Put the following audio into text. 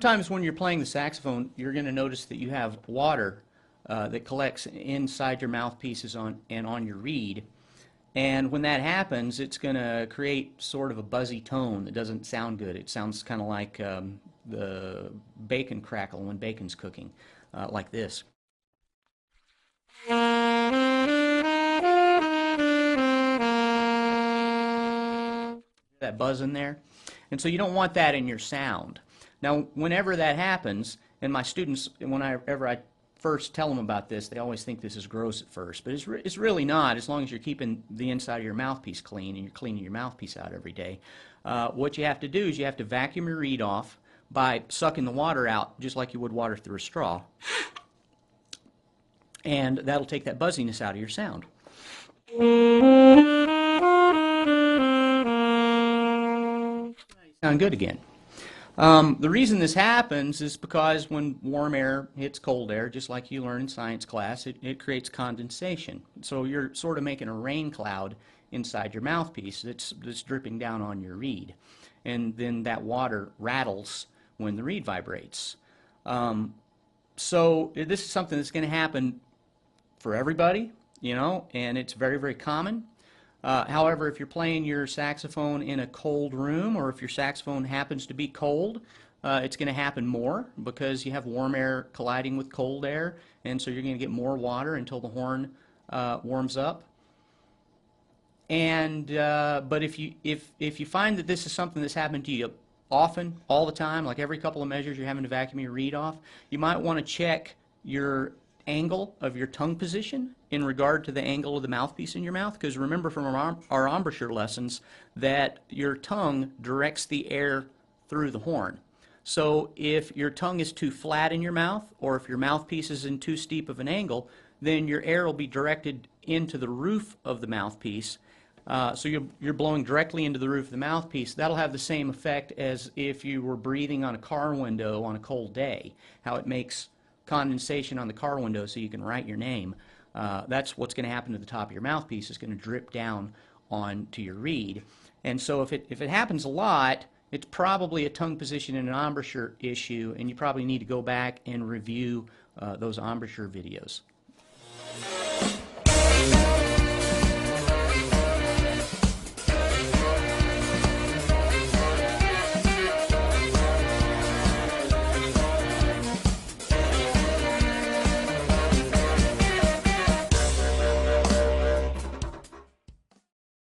sometimes when you're playing the saxophone, you're going to notice that you have water that collects inside your mouthpieces and on your reed. And when that happens, it's going to create sort of a buzzy tone that doesn't sound good. It sounds kind of like the bacon crackle when bacon's cooking, like this. That buzz in there. And so you don't want that in your sound. Now, whenever that happens, and my students, whenever I first tell them about this, they always think this is gross at first, but it's really not, as long as you're keeping the inside of your mouthpiece clean and you're cleaning your mouthpiece out every day. What you have to do is you have to vacuum your reed off by sucking the water out just like you would water through a straw. And that'll take that buzziness out of your sound. Sound good again. The reason this happens is because when warm air hits cold air, just like you learn in science class, it creates condensation. So you're sort of making a rain cloud inside your mouthpiece that's dripping down on your reed. And then that water rattles when the reed vibrates. So this is something that's going to happen for everybody, you know, and it's very, very common. However, if you're playing your saxophone in a cold room, or if your saxophone happens to be cold, it's going to happen more because you have warm air colliding with cold air, and so you're going to get more water until the horn warms up. And but if you find that this is something that's happened to you often, all the time, like every couple of measures you're having to vacuum your reed off, you might want to check your angle of your tongue position in regard to the angle of the mouthpiece in your mouth, because remember from our embouchure lessons that your tongue directs the air through the horn. So if your tongue is too flat in your mouth, or if your mouthpiece is in too steep of an angle, then your air will be directed into the roof of the mouthpiece. So you're blowing directly into the roof of the mouthpiece. That'll have the same effect as if you were breathing on a car window on a cold day, how it makes condensation on the car window so you can write your name. That's what's going to happen to the top of your mouthpiece. It's going to drip down onto your reed. And so if it happens a lot, it's probably a tongue position and an embouchure issue, and you probably need to go back and review those embouchure videos.